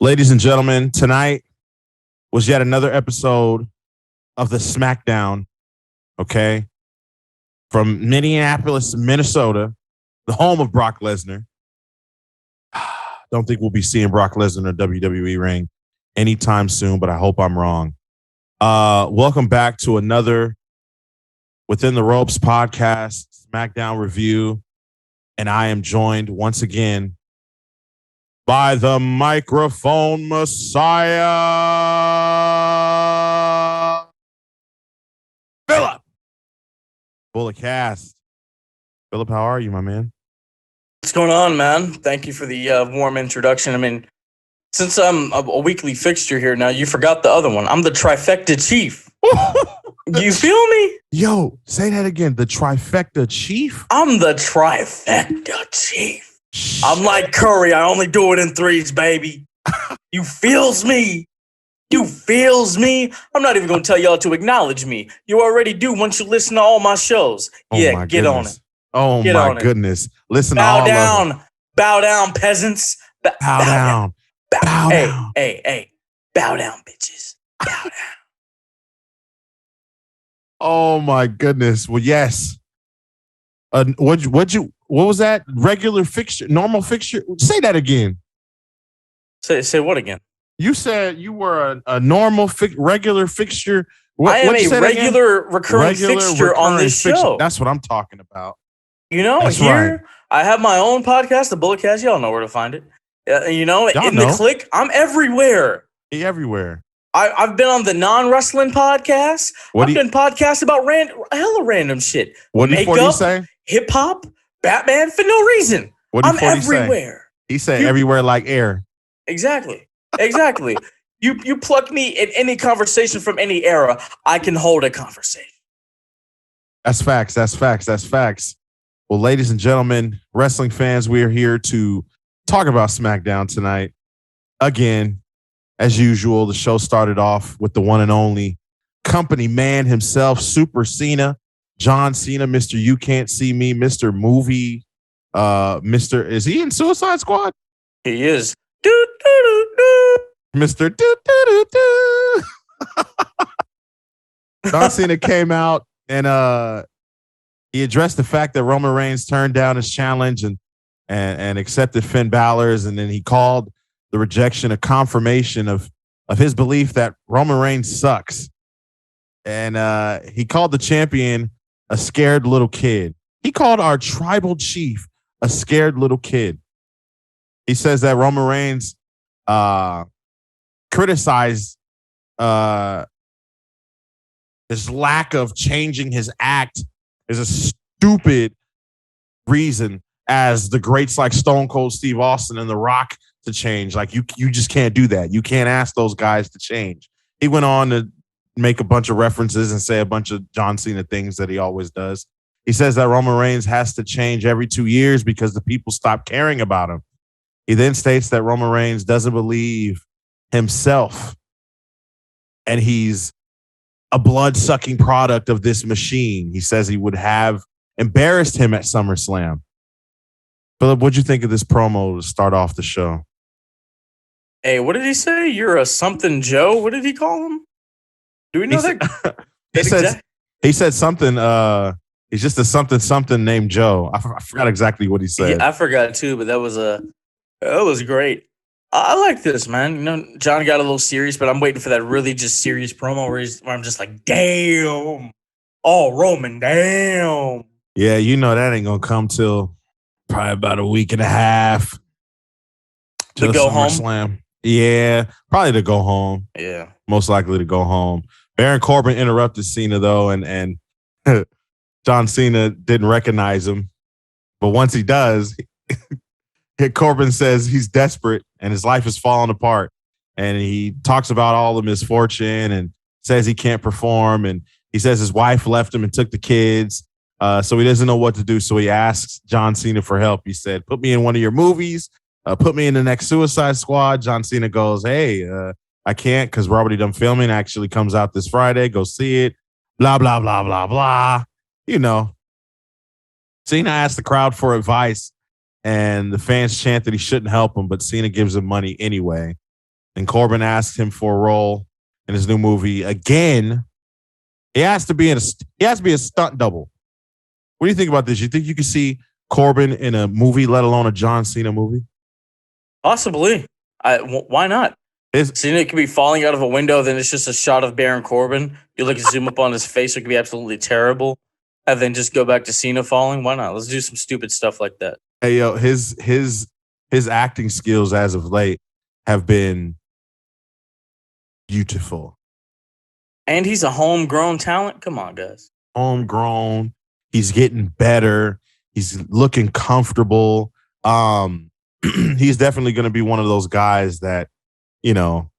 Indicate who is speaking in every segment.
Speaker 1: Ladies and gentlemen, tonight was yet another episode of the SmackDown, okay? From Minneapolis, Minnesota, the home of Brock Lesnar. Don't think we'll be seeing Brock Lesnar in a WWE ring anytime soon, but I hope I'm wrong. Welcome back to another Within the Ropes podcast, SmackDown review. And I am joined once again by the microphone messiah, Phillip. Bullet cast. Phillip, how are you, my man?
Speaker 2: What's going on, man? Thank you for the warm introduction. I mean, since I'm a weekly fixture here now, you forgot the other one. I'm the trifecta chief. You feel me?
Speaker 1: Yo, say that again. The trifecta chief?
Speaker 2: I'm the trifecta chief. I'm like Curry. I only do it in threes, baby. You feels me? You feels me? I'm not even going to tell y'all to acknowledge me. You already do once you listen to all my shows. Yeah, get on it.
Speaker 1: Oh,
Speaker 2: get
Speaker 1: my goodness. Listen
Speaker 2: bow
Speaker 1: to all
Speaker 2: down.
Speaker 1: of them.
Speaker 2: Bow down, peasants.
Speaker 1: Bow down. Bow
Speaker 2: hey,
Speaker 1: down.
Speaker 2: Hey. Bow down, bitches. Bow down.
Speaker 1: Oh, my goodness. Well, yes. What was that? Regular fixture? Normal fixture? Say that again.
Speaker 2: Say what again?
Speaker 1: You said you were a normal, regular fixture.
Speaker 2: I am a regular recurring fixture on this show.
Speaker 1: That's what I'm talking about.
Speaker 2: You know,
Speaker 1: That's
Speaker 2: here
Speaker 1: right.
Speaker 2: I have my own podcast, the Bullet Cast. Y'all know where to find it.
Speaker 1: Y'all
Speaker 2: the click, I'm everywhere.
Speaker 1: Everywhere.
Speaker 2: I've been on the non-wrestling podcast. I've done podcasts about hella random shit.
Speaker 1: What did he say?
Speaker 2: Hip hop, Batman for no reason. I'm everywhere.
Speaker 1: He said everywhere like air.
Speaker 2: Exactly. You pluck me in any conversation from any era, I can hold a conversation.
Speaker 1: That's facts. Well, ladies and gentlemen, wrestling fans, we are here to talk about SmackDown tonight. Again, as usual, the show started off with the one and only company man himself, Super Cena, John Cena, Mr. You Can't See Me, Mr. Movie, is he in Suicide Squad?
Speaker 2: He is.
Speaker 1: Mr. John Cena came out and he addressed the fact that Roman Reigns turned down his challenge and accepted Finn Balor's, and then he called the rejection a confirmation of his belief that Roman Reigns sucks. And he called the champion a scared little kid. He called our tribal chief a scared little kid. He says that Roman Reigns criticized his lack of changing his act is a stupid reason as the greats like Stone Cold Steve Austin and The Rock to change. Like you just can't do that. You can't ask those guys to change. He went on to make a bunch of references and say a bunch of John Cena things that he always does. He says that Roman Reigns has to change every 2 years because the people stop caring about him. He then states that Roman Reigns doesn't believe himself and he's a blood-sucking product of this machine. He says he would have embarrassed him at SummerSlam. Phillip, what'd you think of this promo to start off the show?
Speaker 2: Hey, what did he say? You're a something Joe? What did he call him? Do we know that?
Speaker 1: He said something. He's just a something named Joe. I forgot exactly what he said.
Speaker 2: Yeah, I forgot too, but that was great. I like this, man. You know, John got a little serious, but I'm waiting for that really just serious promo where I'm just like, damn. Oh, Roman, damn.
Speaker 1: Yeah, you know that ain't gonna come till probably about a week and a half.
Speaker 2: To go home?
Speaker 1: SummerSlam. Yeah, probably to go home.
Speaker 2: Yeah.
Speaker 1: Most likely to go home. Baron Corbin interrupted Cena, though, and John Cena didn't recognize him. But once he does, Corbin says he's desperate and his life is falling apart. And he talks about all the misfortune and says he can't perform. And he says his wife left him and took the kids. So he doesn't know what to do. So he asks John Cena for help. He said, put me in one of your movies. Put me in the next Suicide Squad. John Cena goes, hey, I can't because we're already done filming. Actually comes out this Friday. Go see it. Blah, blah, blah, blah, blah. You know. Cena asked the crowd for advice, and the fans chant that he shouldn't help him, but Cena gives him money anyway. and Corbin asked him for a role in his new movie again. He has to be a stunt double. What do you think about this? You think you could see Corbin in a movie, let alone a John Cena movie?
Speaker 2: Possibly. Why not? Cena could be falling out of a window, then it's just a shot of Baron Corbin. You look zoom up on his face, it could be absolutely terrible. And then just go back to Cena falling. Why not? Let's do some stupid stuff like that.
Speaker 1: Hey, yo, his acting skills as of late have been beautiful.
Speaker 2: And he's a homegrown talent. Come on, guys.
Speaker 1: Homegrown. He's getting better. He's looking comfortable. He's definitely going to be one of those guys that, you know,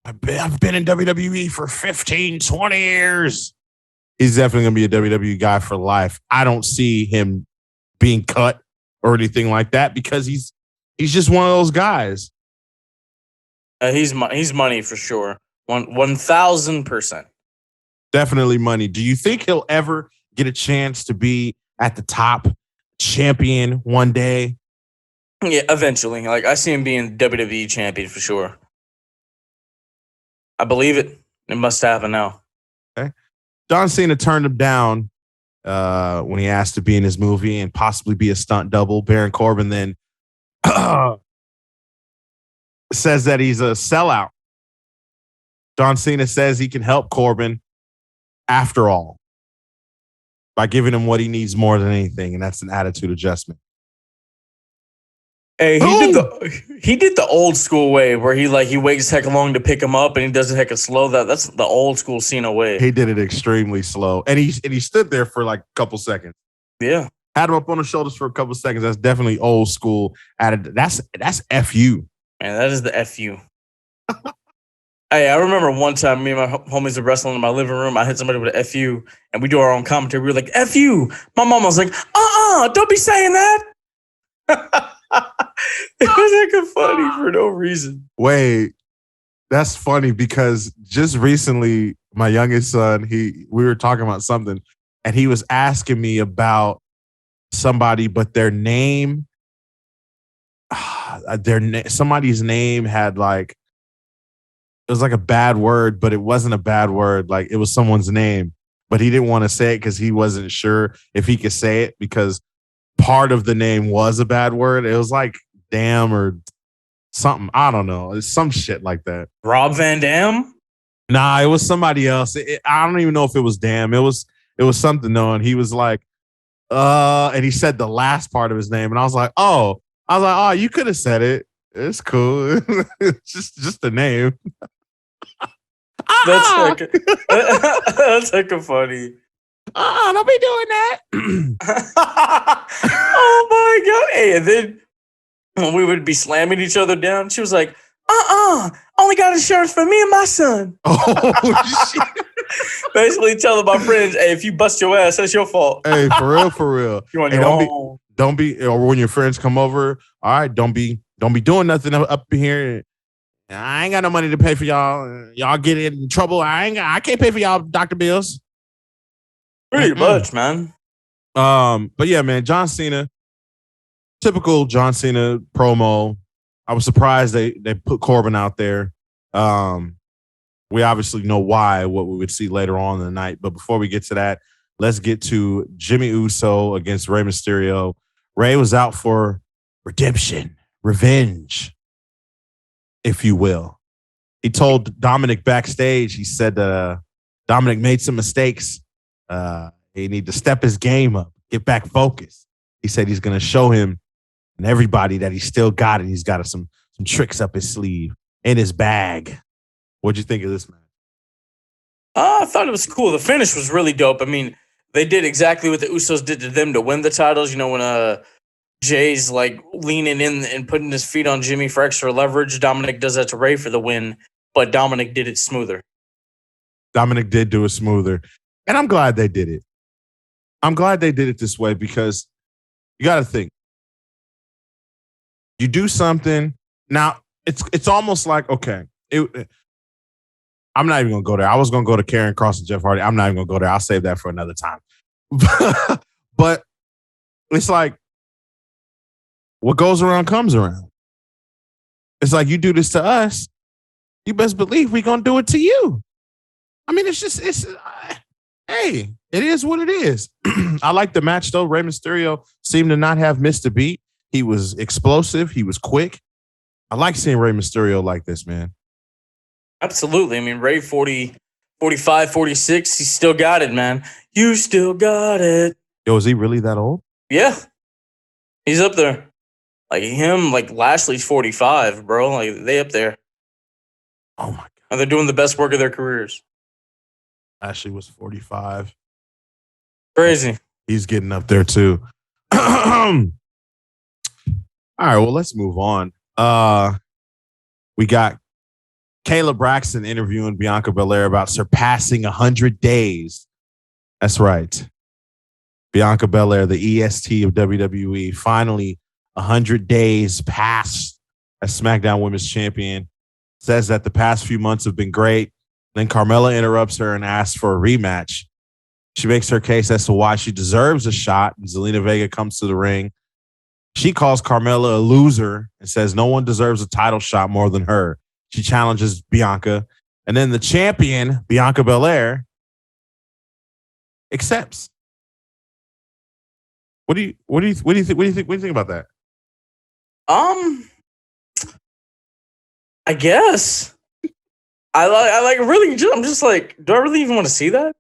Speaker 1: I've been in WWE for 15, 20 years. He's definitely going to be a WWE guy for life. I don't see him being cut or anything like that because he's just one of those guys.
Speaker 2: He's money for sure. 1,000%.
Speaker 1: Definitely money. Do you think he'll ever get a chance to be at the top champion one day?
Speaker 2: Yeah, eventually. Like I see him being WWE champion for sure. I believe it. It must happen now.
Speaker 1: Okay. John Cena turned him down when he asked to be in his movie and possibly be a stunt double. Baron Corbin then says that he's a sellout. John Cena says he can help Corbin after all by giving him what he needs more than anything, and that's an attitude adjustment.
Speaker 2: Hey, he did the old school way where he waits heck long to pick him up and he does it heck slow. That's the old school Cena way.
Speaker 1: He did it extremely slow, and he stood there for like a couple seconds.
Speaker 2: Yeah,
Speaker 1: had him up on the shoulders for a couple seconds. That's definitely old school. That's FU.
Speaker 2: Man, that is the FU. Hey, I remember one time me and my homies were wrestling in my living room. I hit somebody with an FU, and we do our own commentary. We were like, FU. My mom was like, don't be saying that. It was like funny for no reason.
Speaker 1: Wait, that's funny because just recently, my youngest son, we were talking about something, and he was asking me about somebody, but their name, somebody's name had like, it was like a bad word, but it wasn't a bad word. Like it was someone's name, but he didn't want to say it because he wasn't sure if he could say it because part of the name was a bad word. It was like damn or something. I don't know. It's some shit like that.
Speaker 2: Rob Van Dam?
Speaker 1: Nah, it was somebody else. I don't even know if it was damn. It was something though. And he was like, and he said the last part of his name. And I was like, oh, you could have said it. It's cool. It's just a name.
Speaker 2: That's like a funny.
Speaker 1: Don't be doing that.
Speaker 2: Oh my god! Hey, and then when we would be slamming each other down, she was like, only got insurance for me and my son.
Speaker 1: Oh shit!
Speaker 2: Basically telling my friends, hey, if you bust your ass, that's your fault.
Speaker 1: Hey, for real.
Speaker 2: You want
Speaker 1: don't be, or when your friends come over, all right, don't be doing nothing up here. I ain't got no money to pay for y'all. Y'all get in trouble. I can't pay for y'all doctor bills.
Speaker 2: Pretty much, man.
Speaker 1: But yeah, man, John Cena, typical John Cena promo. I was surprised they put Corbin out there. We obviously know what we would see later on in the night. But before we get to that, let's get to Jimmy Uso against Rey Mysterio. Rey was out for redemption, revenge, if you will. He told Dominic backstage, he said Dominic made some mistakes. He need to step his game up, get back focused. He said he's going to show him and everybody that he still got it. He's got some tricks up his sleeve, in his bag. What'd you think of this match?
Speaker 2: I thought it was cool. The finish was really dope. I mean, they did exactly what the Usos did to them to win the titles. You know, when Jay's like leaning in and putting his feet on Jimmy for extra leverage, Dominic does that to Rey for the win, but Dominic did it smoother.
Speaker 1: Dominic did do it smoother. And I'm glad they did it. I'm glad they did it this way because you got to think. You do something. Now, it's almost like, okay, I'm not even going to go there. I was going to go to Karrion Kross and Jeff Hardy. I'm not even going to go there. I'll save that for another time. But it's like what goes around comes around. It's like you do this to us. you best believe we're going to do it to you. I mean, hey, it is what it is. I like the match, though. Rey Mysterio seemed to not have missed a beat. He was explosive. He was quick. I like seeing Rey Mysterio like this, man.
Speaker 2: Absolutely. I mean, Rey 40, 45, 46, he still got it, man. You still got it.
Speaker 1: Yo, is he really that old?
Speaker 2: Yeah. He's up there. Like him, like Lashley's 45, bro. Like they up there.
Speaker 1: Oh, my God.
Speaker 2: And they're doing the best work of their careers.
Speaker 1: Ashley was 45.
Speaker 2: Crazy.
Speaker 1: He's getting up there too. All right, well, let's move on. We got Kayla Braxton interviewing Bianca Belair about surpassing 100 days. That's right. Bianca Belair, the EST of WWE, finally 100 days past as SmackDown Women's Champion. Says that the past few months have been great. Then Carmella interrupts her and asks for a rematch. She makes her case as to why she deserves a shot. And Zelina Vega comes to the ring. She calls Carmella a loser and says no one deserves a title shot more than her. She challenges Bianca. And then the champion, Bianca Belair, accepts. What do you think about that?
Speaker 2: I guess. I like really. I'm just like, do I really even want to see that?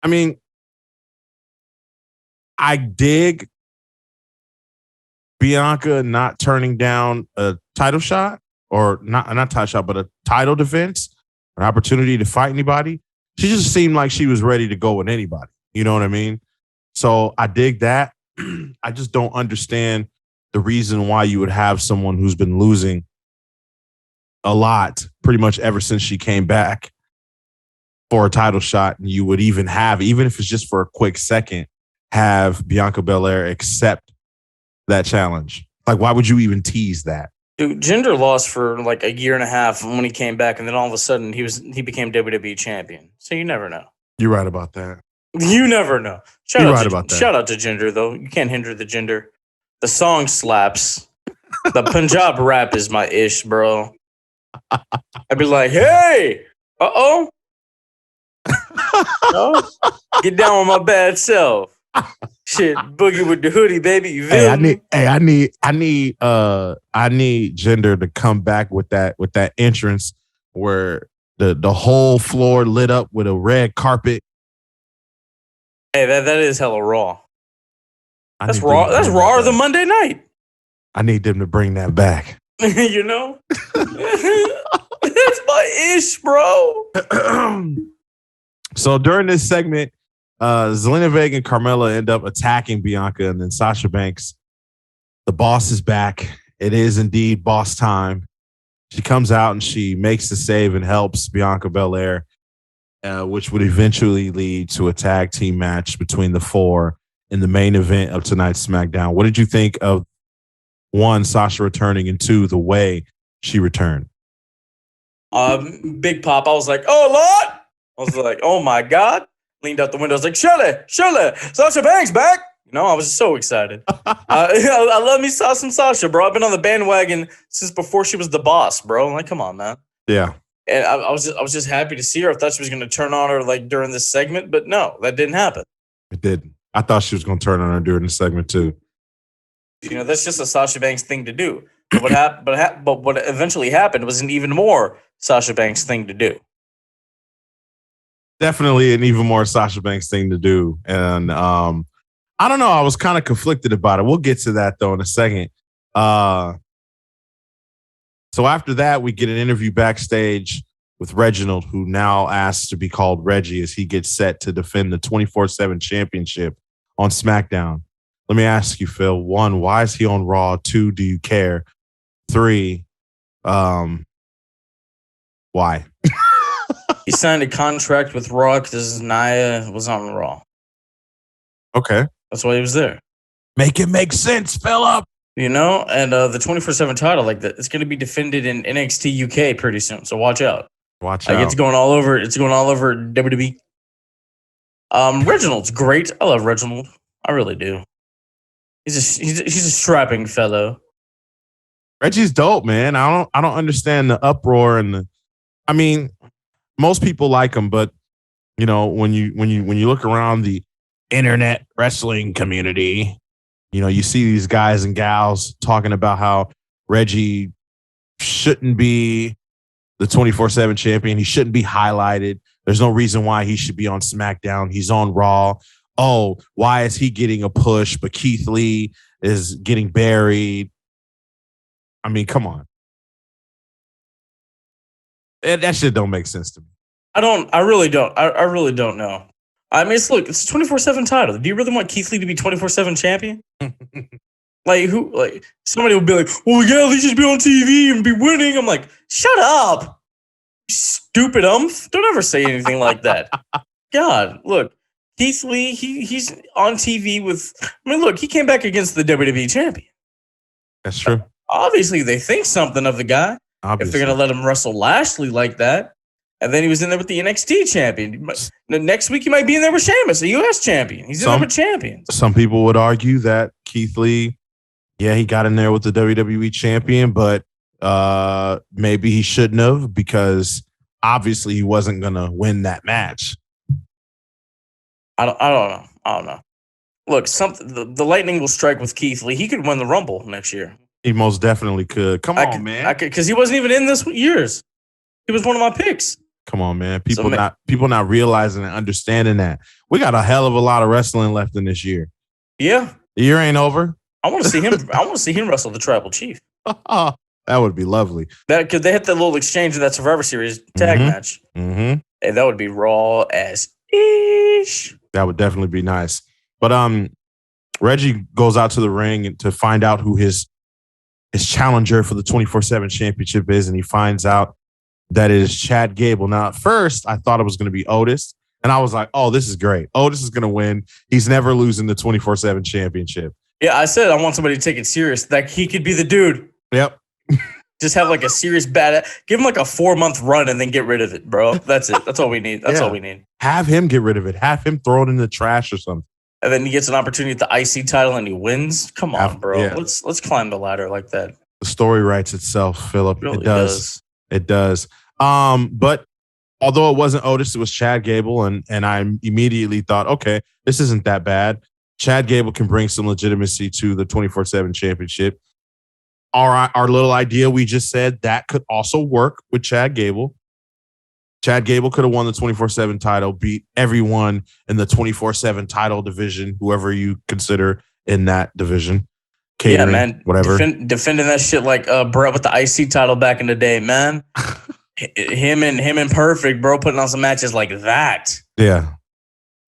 Speaker 1: I mean, I dig Bianca not turning down a title shot, or not title shot, but a title defense, an opportunity to fight anybody. She just seemed like she was ready to go with anybody. You know what I mean? So I dig that. I just don't understand the reason why you would have someone who's been losing a lot pretty much ever since she came back for a title shot, and you would even if it's just for a quick second, have Bianca Belair accept that challenge. Like, why would you even tease that?
Speaker 2: Dude, Jinder lost for like a year and a half when he came back, and then all of a sudden he became WWE champion. So you never know.
Speaker 1: You're right about that.
Speaker 2: You never know. Shout
Speaker 1: You're
Speaker 2: out
Speaker 1: right
Speaker 2: to,
Speaker 1: about that.
Speaker 2: Shout out to Jinder, though. You can't hinder the Jinder. The song slaps. The Punjab rap is my ish, bro. I'd be like, hey, oh, get down with my bad self. Shit, boogie with the hoodie, baby. You feel me?
Speaker 1: I need Jinder to come back with that entrance where the whole floor lit up with a red carpet.
Speaker 2: Hey, that is hella raw. That's raw. That's rawer than Monday night.
Speaker 1: I need them to bring that back.
Speaker 2: You know? That's my ish, bro.
Speaker 1: So during this segment, Zelina Vega and Carmella end up attacking Bianca, and then Sasha Banks, the boss, is back. It is indeed boss time. She comes out and she makes the save and helps Bianca Belair, which would eventually lead to a tag team match between the four in the main event of tonight's SmackDown. What did you think of, one, Sasha returning, and two, the way she returned?
Speaker 2: Big pop. I was like, oh, Lord. I was like, oh, my God. Leaned out the window. I was like, Shirley, Sasha Banks back. You know, I was so excited. I love me some Sasha, bro. I've been on the bandwagon since before she was the boss, bro. I'm like, come on, man.
Speaker 1: Yeah.
Speaker 2: And I was just happy to see her. I thought she was going to turn on her like during this segment, but no, that didn't happen.
Speaker 1: It didn't. I thought she was going to turn on her during the segment too.
Speaker 2: You know, that's just a Sasha Banks thing to do. But what eventually happened was an even more Sasha Banks thing to do.
Speaker 1: Definitely an even more Sasha Banks thing to do. And I don't know. I was kind of conflicted about it. We'll get to that, though, in a second. So after that, we get an interview backstage with Reginald, who now asks to be called Reggie as he gets set to defend the 24/7 championship on SmackDown. Let me ask you, Phil. 1, why is he on Raw? 2, do you care? 3, why?
Speaker 2: He signed a contract with Raw because Nia was on Raw.
Speaker 1: Okay.
Speaker 2: That's why he was there.
Speaker 1: Make it make sense, Phillip.
Speaker 2: You know, and the 24/7 title, like that, it's going to be defended in NXT UK pretty soon. So watch out.
Speaker 1: Watch out.
Speaker 2: It's going all over. It's going all over WWE. Reginald's great. I love Reginald. I really do. He's a strapping fellow.
Speaker 1: Reggie's dope, man. I don't understand the uproar and I mean, most people like him, but when you look around the internet wrestling community, you see these guys and gals talking about how Reggie shouldn't be the 24/7 champion. He shouldn't be highlighted. There's no reason why he should be on SmackDown. He's on Raw. Oh, why is he getting a push, but Keith Lee is getting buried? I mean, come on. That shit don't make sense to me.
Speaker 2: I really don't. I really don't know. I mean, it's a 24/7 title. Do you really want Keith Lee to be 24/7 champion? Somebody would be like, well, yeah, he should be on TV and be winning. I'm like, shut up, you stupid umph. Don't ever say anything like that. God, look, Keith Lee, he's on TV with, look, he came back against the WWE champion.
Speaker 1: That's true.
Speaker 2: Obviously, they think something of the guy. Obviously. If they're going to let him wrestle Lashley like that. And then he was in there with the NXT champion. Next week, he might be in there with Sheamus, a U.S. champion. He's in there with champions.
Speaker 1: Some people would argue that Keith Lee, yeah, he got in there with the WWE champion, but maybe he shouldn't have because obviously he wasn't going to win that match.
Speaker 2: I don't know. Look, the lightning will strike with Keith Lee. He could win the Rumble next year.
Speaker 1: He most definitely could. Come on, man.
Speaker 2: Because he wasn't even in this year's. He was one of my picks.
Speaker 1: Come on, man. People not realizing and understanding that. We got a hell of a lot of wrestling left in this year.
Speaker 2: Yeah.
Speaker 1: The year ain't over.
Speaker 2: I want to see him. I want to see him wrestle the Tribal Chief.
Speaker 1: That would be lovely.
Speaker 2: Because they hit that little exchange in that Survivor Series tag match.
Speaker 1: Mm-hmm.
Speaker 2: And that would be raw as ish.
Speaker 1: That would definitely be nice. But Reggie goes out to the ring to find out who his challenger for the 24/7 championship is, and he finds out that it is Chad Gable. Now, at first, I thought it was going to be Otis, and I was like, oh, this is great. Otis is going to win. He's never losing the 24/7 championship.
Speaker 2: Yeah, I said I want somebody to take it serious. Like, he could be the dude.
Speaker 1: Yep.
Speaker 2: Just have like a serious give him like a 4-month run and then get rid of it, bro. That's it. That's all we need. That's all we need.
Speaker 1: Have him get rid of it. Have him throw it in the trash or something.
Speaker 2: And then he gets an opportunity at the IC title and he wins. Come on, bro. Yeah. Let's climb the ladder like that.
Speaker 1: The story writes itself, Phillip.
Speaker 2: It does.
Speaker 1: It does. But although it wasn't Otis, it was Chad Gable, and I immediately thought, okay, this isn't that bad. Chad Gable can bring some legitimacy to the 24/7 championship. Our little idea we just said, that could also work with Chad Gable. Chad Gable could have won the 24/7 title, beat everyone in the 24/7 title division, whoever you consider in that division. Catering,
Speaker 2: yeah, man.
Speaker 1: Whatever.
Speaker 2: Defending that shit like Brett with the IC title back in the day, man. him and Perfect, bro, putting on some matches like that.
Speaker 1: Yeah.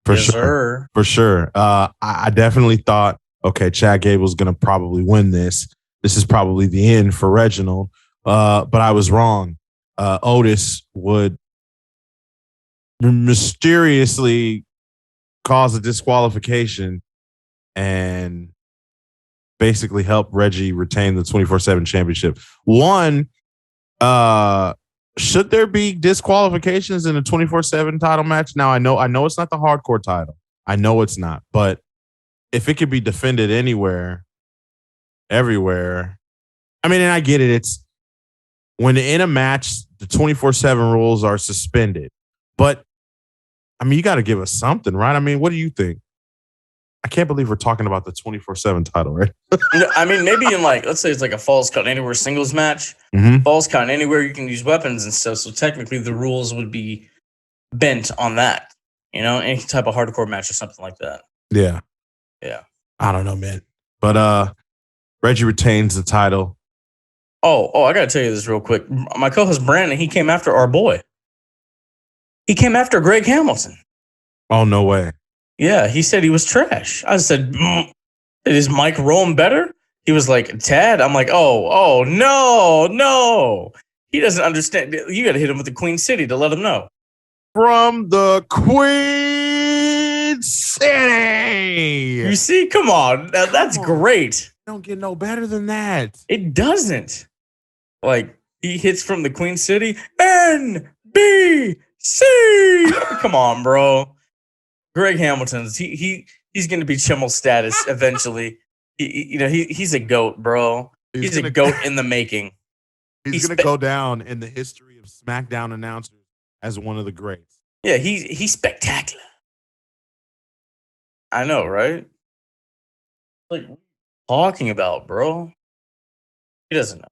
Speaker 1: For
Speaker 2: yes,
Speaker 1: sure.
Speaker 2: Sir.
Speaker 1: For sure. I definitely thought, okay, Chad Gable's going to probably win this. This is probably the end for Reginald. But I was wrong. Otis would mysteriously cause a disqualification and basically help Reggie retain the 24/7 championship. One, should there be disqualifications in a 24/7 title match? Now, I know it's not the hardcore title. I know it's not. But if it could be defended anywhere, everywhere, I mean, and I get it. It's when in a match, the 24/7 rules are suspended. But, I mean, you got to give us something, right? I mean, what do you think? I can't believe we're talking about the 24/7 title, right?
Speaker 2: I mean, maybe in let's say it's like a Falls Count Anywhere singles match.
Speaker 1: Mm-hmm.
Speaker 2: Falls Count Anywhere, you can use weapons and stuff. So technically the rules would be bent on that. Any type of hardcore match or something like that.
Speaker 1: Yeah.
Speaker 2: Yeah.
Speaker 1: I don't know, man. But Reggie retains the title.
Speaker 2: Oh, I got to tell you this real quick. My co-host Brandon, he came after our boy. He came after Greg Hamilton.
Speaker 1: Oh, no way.
Speaker 2: Yeah, he said he was trash. I said, is Mike Rome better? He was like, Tad? I'm like, oh, no. He doesn't understand. You got to hit him with the Queen City to let him know.
Speaker 1: From the Queen City.
Speaker 2: You see? Come on. That's great.
Speaker 1: Don't get no better than that.
Speaker 2: It doesn't. Like, he hits from the Queen City. NBC. Come on, bro. Greg Hamilton's he's going to be Chimmel status eventually. He's a goat, bro. He's a goat in the making.
Speaker 1: He's going to go down in the history of SmackDown announcers as one of the greats.
Speaker 2: Yeah, he's spectacular. I know, right? Like, what are you talking about, bro? He doesn't know.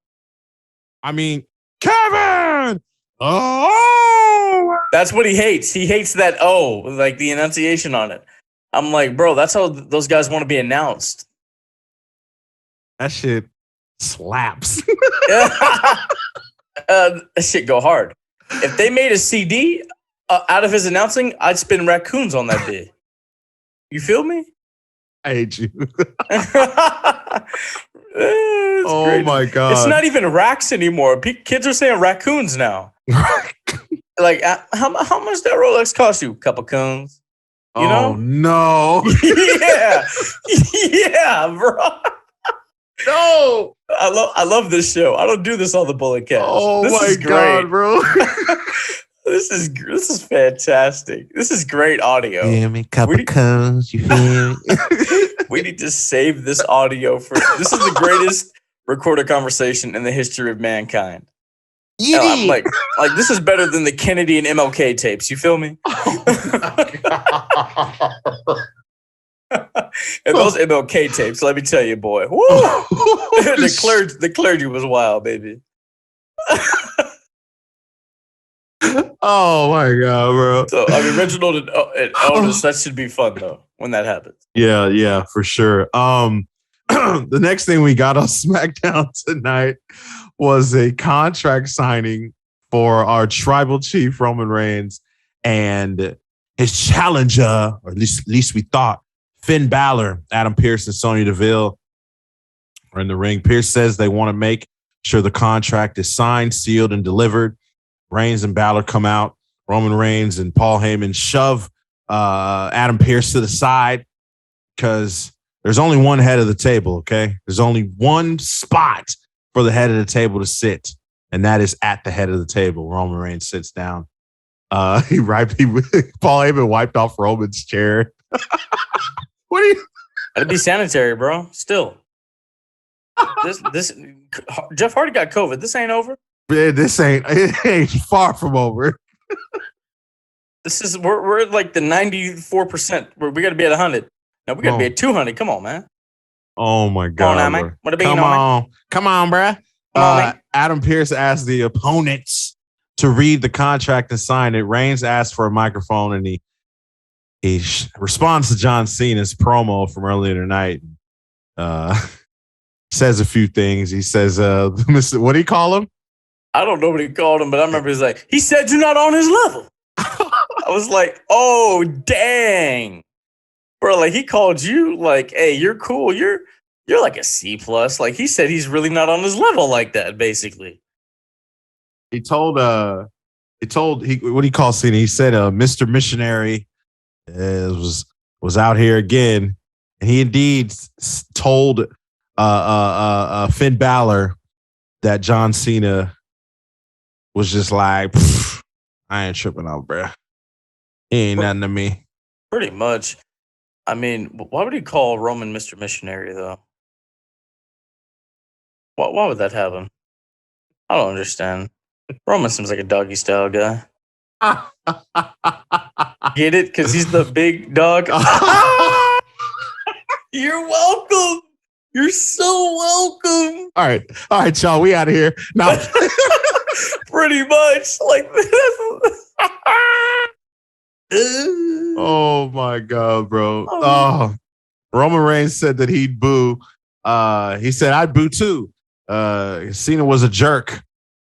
Speaker 1: I mean, Kevin! Oh!
Speaker 2: That's what he hates. He hates that like the enunciation on it. I'm like, bro, that's how those guys want to be announced.
Speaker 1: That shit slaps.
Speaker 2: That shit go hard. If they made a CD out of his announcing, I'd spin raccoons on that bit. You feel me?
Speaker 1: I hate you.
Speaker 2: Oh
Speaker 1: great. My God.
Speaker 2: It's not even racks anymore. Kids are saying raccoons now. Like, how much that Rolex cost you? Couple coons. You know?
Speaker 1: No.
Speaker 2: Yeah. Yeah, bro.
Speaker 1: No.
Speaker 2: I love this show. I don't do this on the Bullet Cast.
Speaker 1: Oh
Speaker 2: this
Speaker 1: my
Speaker 2: is
Speaker 1: God, bro.
Speaker 2: This is fantastic. This is great audio.
Speaker 1: Give me a couple cones, you feel me?
Speaker 2: We need to save this audio for this is the greatest recorded conversation in the history of mankind. I'm like this is better than the Kennedy and MLK tapes. You feel me? And those MLK tapes, let me tell you, boy. Woo! The clergy was wild, baby.
Speaker 1: Oh my God, bro.
Speaker 2: So I mean, Reginald and Otis, that should be fun though when that happens.
Speaker 1: Yeah, for sure. The next thing we got on SmackDown tonight was a contract signing for our tribal chief Roman Reigns and his challenger, or at least we thought, Finn Balor. Adam Pearce and Sonya Deville are in the ring. Pearce says they want to make sure the contract is signed, sealed, and delivered. Reigns and Balor come out. Roman Reigns and Paul Heyman shove Adam Pearce to the side because there's only one head of the table, okay? There's only one spot for the head of the table to sit, and that is at the head of the table. Roman Reigns sits down. Paul Heyman wiped off Roman's chair. What are you?
Speaker 2: That'd be sanitary, bro. Still. This Jeff Hardy got COVID. This ain't over.
Speaker 1: Man, it ain't far from over.
Speaker 2: This is we're at like the 94%. We got to be at 100. Now we got to be at 200. Come on, man.
Speaker 1: Oh my God!
Speaker 2: Come on, man.
Speaker 1: Come on, bruh. Adam Pearce asked the opponents to read the contract and sign it. Reigns asked for a microphone, and he responds to John Cena's promo from earlier tonight. Says a few things. He says, what do you call him?
Speaker 2: I don't know what he called him, but I remember he's like, he said you're not on his level. I was like, oh, dang. Bro, like he called you like, hey, you're cool. You're like a C+. Like he said he's really not on his level like that, basically.
Speaker 1: What do you call Cena? He said Mr. Missionary was out here again. And he indeed told Finn Balor that John Cena was just like, I ain't tripping out, bro. He ain't nothing to me.
Speaker 2: Pretty much. I mean, why would he call Roman Mr. Missionary, though? Why would that happen? I don't understand. Roman seems like a doggy style guy. Get it? Because he's the big dog. You're welcome. You're so welcome.
Speaker 1: All right, y'all. We out of here. Now,
Speaker 2: pretty much like this.
Speaker 1: Oh my God, bro. Oh, Roman Reigns said that he'd boo. He said, I'd boo too. Cena was a jerk.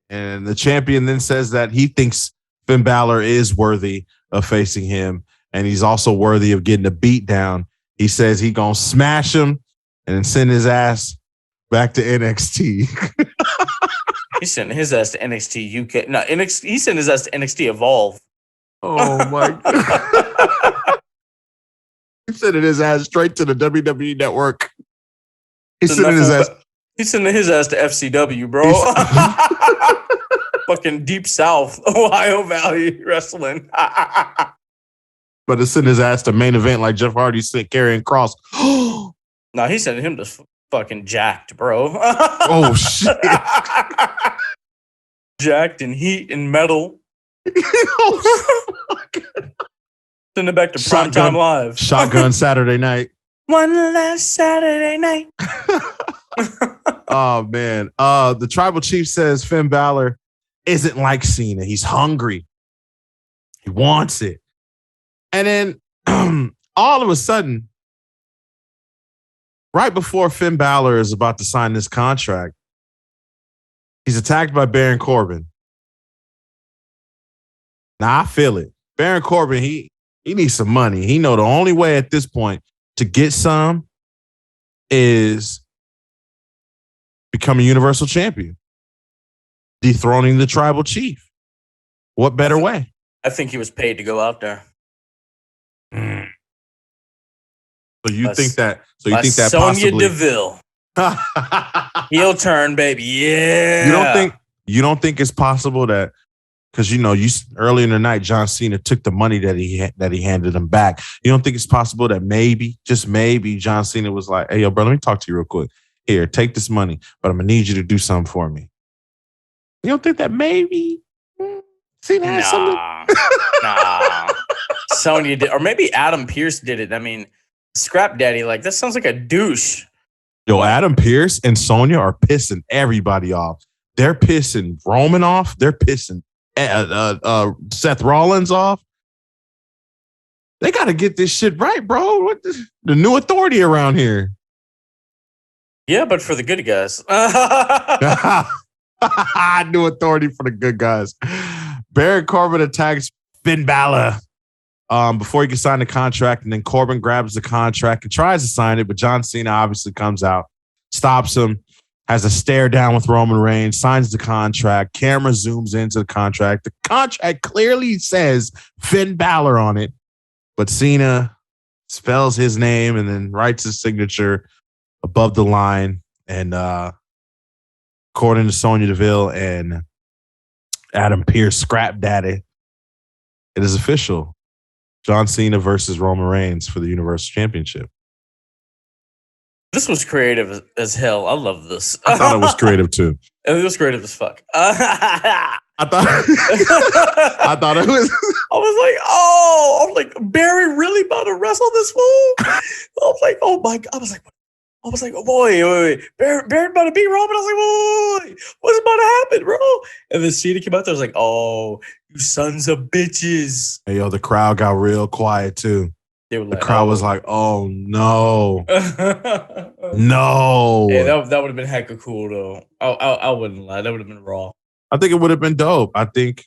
Speaker 1: And the champion then says that he thinks Finn Balor is worthy of facing him. And he's also worthy of getting a beat down. He says he gonna smash him and send his ass back to NXT.
Speaker 2: He's sending his ass to NXT UK. No, NXT. He's sending his ass to NXT Evolve.
Speaker 1: Oh my God. He's sending his ass straight to the WWE network. He's sending his ass
Speaker 2: to FCW, bro. Fucking Deep South, Ohio Valley Wrestling.
Speaker 1: But to send his ass to main event like Jeff Hardy said, carrying Cross.
Speaker 2: No, he's sending him to fucking jacked, bro.
Speaker 1: Oh, shit.
Speaker 2: jacked in heat and metal. Send it back to Primetime Live.
Speaker 1: Shotgun Saturday night.
Speaker 2: One last Saturday night.
Speaker 1: Oh, man. The Tribal Chief says Finn Balor isn't like Cena. He's hungry. He wants it. And then all of a sudden, right before Finn Balor is about to sign this contract, he's attacked by Baron Corbin. Now, I feel it. Baron Corbin, he needs some money. He know the only way at this point to get some is become a Universal Champion, dethroning the Tribal Chief. What better way?
Speaker 2: I think he was paid to go out there.
Speaker 1: So you think that? So you think that
Speaker 2: Sonya
Speaker 1: possibly?
Speaker 2: Deville. Heel turn, baby. Yeah.
Speaker 1: You don't think it's possible that, because earlier in the night John Cena took the money that he handed him back. You don't think it's possible that maybe, just maybe, John Cena was like, "Hey, yo, bro, let me talk to you real quick. Here, take this money, but I'm gonna need you to do something for me." You don't think that maybe Cena has something?
Speaker 2: Nah. Sonya did, or maybe Adam Pearce did it. I mean, Scrap Daddy, like, that sounds like a douche.
Speaker 1: Yo, Adam Pearce and Sonya are pissing everybody off. They're pissing Roman off. They're pissing Seth Rollins off. They got to get this shit right, bro. What the new authority around here?
Speaker 2: Yeah, but for the good guys.
Speaker 1: New authority for the good guys. Baron Corbin attacks Finn Balor before he can sign the contract, and then Corbin grabs the contract and tries to sign it, but John Cena obviously comes out, stops him, has a stare down with Roman Reigns, signs the contract. Camera zooms into the contract. The contract clearly says Finn Balor on it, but Cena spells his name and then writes his signature above the line. And according to Sonya Deville and Adam Pearce, Scrap Daddy, it is official. John Cena versus Roman Reigns for the Universal Championship.
Speaker 2: This was creative as hell. I love this.
Speaker 1: I thought it was creative too.
Speaker 2: It was creative as fuck.
Speaker 1: I thought it was.
Speaker 2: I was like, Barry really about to wrestle this fool? I was like, oh my God. I was like, oh boy, wait. Barry about to beat Roman. I was like, boy, what's about to happen, bro? And then Cena came out there. I was like, oh, you sons of bitches.
Speaker 1: Hey, yo, the crowd got real quiet too. The crowd was like, oh no. No.
Speaker 2: Yeah, that would have been hecka cool though. I wouldn't lie. That would have been raw.
Speaker 1: I think it would have been dope. I think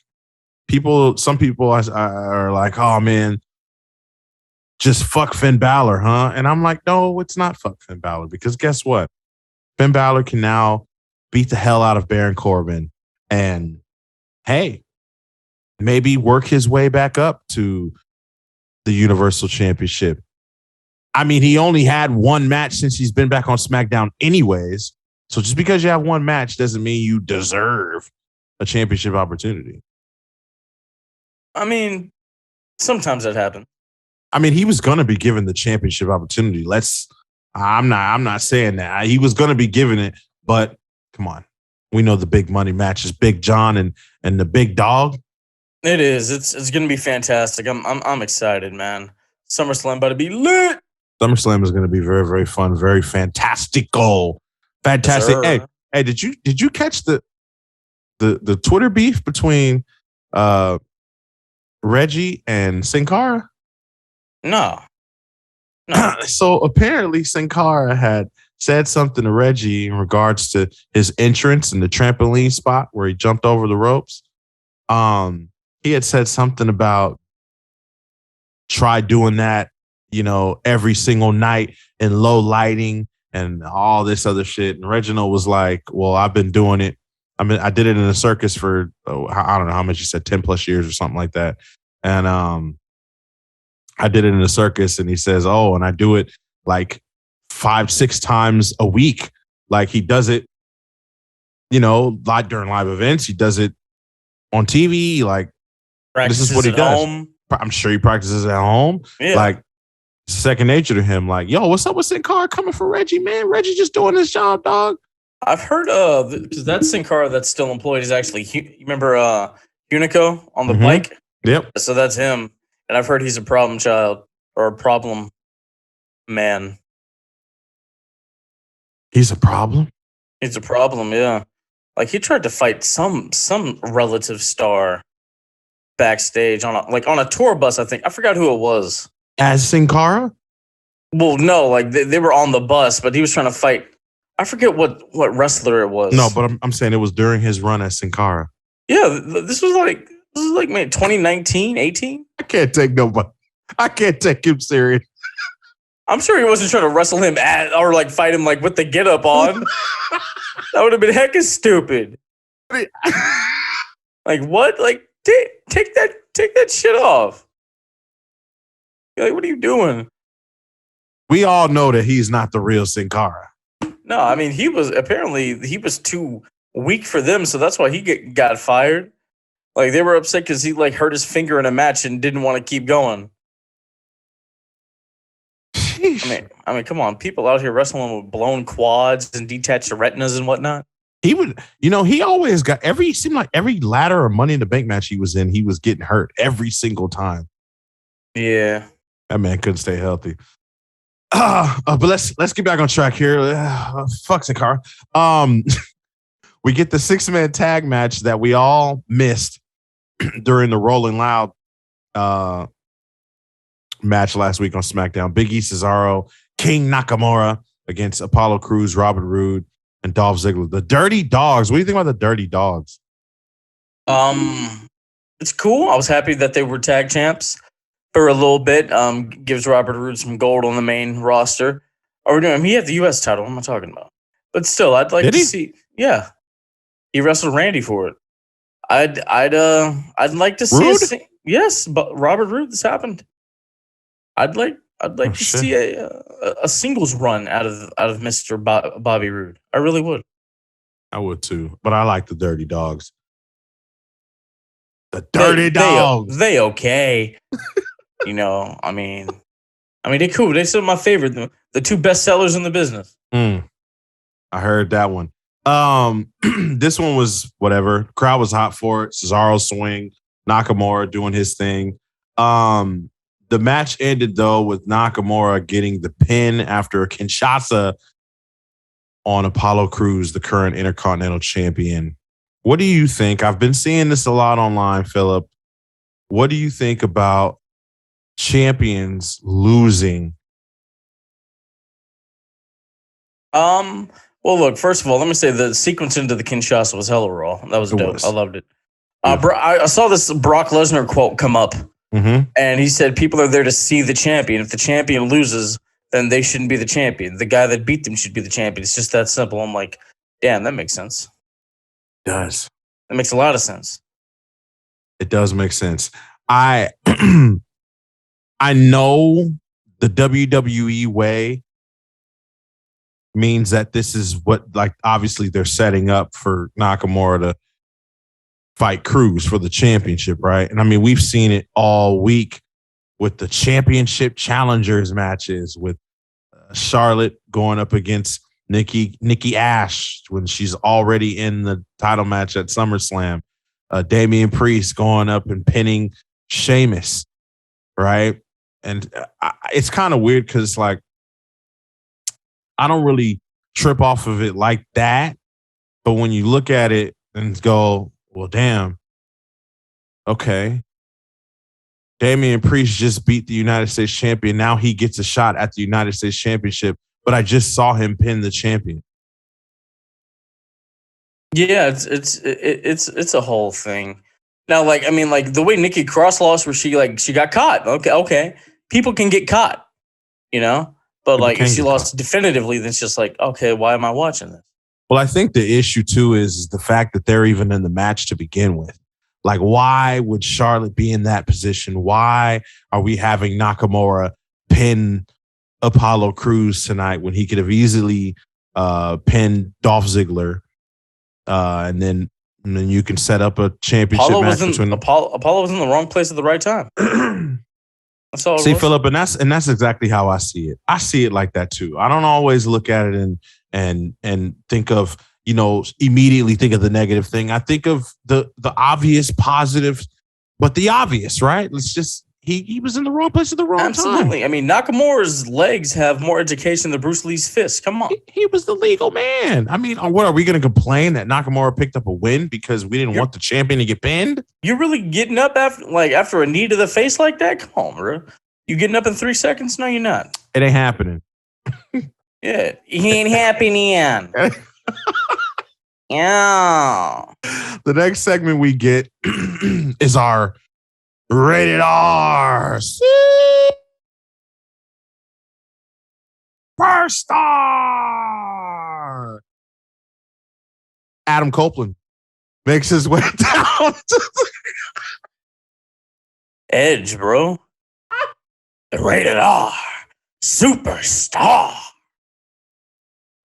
Speaker 1: some people are like, oh man, just fuck Finn Balor, huh? And I'm like, no, it's not fuck Finn Balor, because guess what? Finn Balor can now beat the hell out of Baron Corbin and, hey, maybe work his way back up to the Universal Championship. I mean, he only had one match since he's been back on SmackDown anyways. So just because you have one match doesn't mean you deserve a championship opportunity.
Speaker 2: I mean, sometimes that happens.
Speaker 1: I mean, he was going to be given the championship opportunity. I'm not saying that. He was going to be given it, but come on. We know the big money match is Big John and the Big Dog.
Speaker 2: It is. It's going to be fantastic. I'm excited, man. SummerSlam about to be lit.
Speaker 1: SummerSlam is going to be very, very fun, very fantastical. Fantastic.
Speaker 2: Yes,
Speaker 1: hey, did you catch the Twitter beef between Reggie and Sin Cara?
Speaker 2: No.
Speaker 1: So apparently Sin Cara had said something to Reggie in regards to his entrance in the trampoline spot where he jumped over the ropes. He had said something about try doing that, every single night in low lighting and all this other shit. And Reginald was like, well, I've been doing it. I did it in a circus for, I don't know how much he said, 10 plus years or something like that. And I did it in a circus, and he says, oh, and I do it like 5-6 times a week. Like he does it, during live events. He does it on TV. Like,
Speaker 2: practices
Speaker 1: this is what he does.
Speaker 2: Home.
Speaker 1: I'm sure he practices at home.
Speaker 2: Yeah.
Speaker 1: Like, it's second nature to him. Like, yo, what's up with Sin Cara coming for Reggie, man? Reggie just doing his job, dog.
Speaker 2: I've heard because that Sin Cara that's still employed is actually you remember Hunico on the bike?
Speaker 1: Yep.
Speaker 2: So that's him. And I've heard he's a problem child or a problem man.
Speaker 1: He's a problem?
Speaker 2: He's a problem, yeah. Like he tried to fight some relative star backstage on a tour bus, I think. I forgot who it was.
Speaker 1: As Sin Cara?
Speaker 2: Well, no, like they were on the bus, but he was trying to fight. I forget what wrestler it was.
Speaker 1: No, but I'm saying it was during his run as Sin Cara.
Speaker 2: Yeah, this was like maybe 2019, 18.
Speaker 1: I can't take nobody. I can't take him serious.
Speaker 2: I'm sure he wasn't trying to wrestle him or like fight him like with the get up on. That would have been heckin' stupid. Like what? Like take that shit off. Like what are you doing?
Speaker 1: We all know that he's not the real Sin Cara.
Speaker 2: No, I mean he was too weak for them, so that's why he got fired. Like they were upset because he like hurt his finger in a match and didn't want to keep going. I mean, come on, people out here wrestling with blown quads and detached retinas and whatnot.
Speaker 1: He would, he always got it seemed like every ladder or Money in the Bank match he was in, he was getting hurt every single time.
Speaker 2: Yeah,
Speaker 1: that man couldn't stay healthy. But let's get back on track here. Fuck Sin Cara. We get the 6-man tag match that we all missed during the Rolling Loud match last week on SmackDown. Big E, Cesaro, King Nakamura against Apollo Crews, Robert Roode, and Dolph Ziggler. The Dirty Dogs. What do you think about the Dirty Dogs?
Speaker 2: It's cool. I was happy that they were tag champs for a little bit. Gives Robert Roode some gold on the main roster. He had the U.S. title. What am I talking about? But still, I'd like to see. Yeah, he wrestled Randy for it. I'd like to see. Yes, but Robert Roode. This happened. I'd like to see a singles run out of Mr. Bobby Roode. I really would.
Speaker 1: I would too, but I like the Dirty Dogs. The Dirty Dogs.
Speaker 2: They okay. I mean, they're cool. They're some of my favorite. The two best sellers in the business.
Speaker 1: I heard that one. This one was whatever. Crowd was hot for it. Cesaro swing, Nakamura doing his thing. The match ended though with Nakamura getting the pin after a Kinshasa on Apollo Crews, the current Intercontinental Champion. What do you think? I've been seeing this a lot online, Phillip. What do you think about champions losing?
Speaker 2: Well, look. First of all, let me say the sequence into the Kinshasa was hella raw. That was dope. I loved it. I saw this Brock Lesnar quote come up.
Speaker 1: Mm-hmm.
Speaker 2: And he said people are there to see the champion. If the champion loses, then they shouldn't be the champion. The guy that beat them should be the champion. It's just that simple. I'm like, damn, that makes sense.
Speaker 1: It does.
Speaker 2: That makes a lot of sense.
Speaker 1: It does make sense. I know the WWE way means that this is what, like, obviously they're setting up for Nakamura to fight Crews for the championship, right? And I mean, we've seen it all week with the championship challengers matches with Charlotte going up against Nikki Ash when she's already in the title match at SummerSlam. Damian Priest going up and pinning Sheamus, right? And it's kind of weird because, like, I don't really trip off of it like that. But when you look at it and go, well, damn, okay. Damian Priest just beat the United States champion. Now he gets a shot at the United States championship, but I just saw him pin the champion.
Speaker 2: Yeah, it's a whole thing. Now, like, I mean, like the way Nikki Cross lost, where she got caught. Okay, people can get caught, But like, if she lost definitively, then it's just like, okay, why am I watching this?
Speaker 1: Well, I think the issue too is the fact that they're even in the match to begin with. Like, why would Charlotte be in that position? Why are we having Nakamura pin Apollo Crews tonight when he could have easily pinned Dolph Ziggler? And then you can set up a championship match between them.
Speaker 2: Apollo was in the wrong place at the right time. That's all.
Speaker 1: See, Phillip, and that's exactly how I see it. I see it like that too. I don't always look at it and think of immediately think of the negative thing. I think of the obvious positive, but the obvious, right? Let's just he was in the wrong place at the wrong time.
Speaker 2: Absolutely. I mean, Nakamura's legs have more education than Bruce Lee's fist. Come on.
Speaker 1: He was the legal man. I mean, what are we going to complain that Nakamura picked up a win because we didn't want the champion to get pinned?
Speaker 2: You're really getting up after a knee to the face like that? Come on, bro. You getting up in 3 seconds? No, you're not.
Speaker 1: It ain't happening.
Speaker 2: Yeah, he ain't happening. Yeah.
Speaker 1: The next segment we get is our rated R superstar. Adam Copeland makes his way down to
Speaker 2: Edge, bro. The rated R superstar.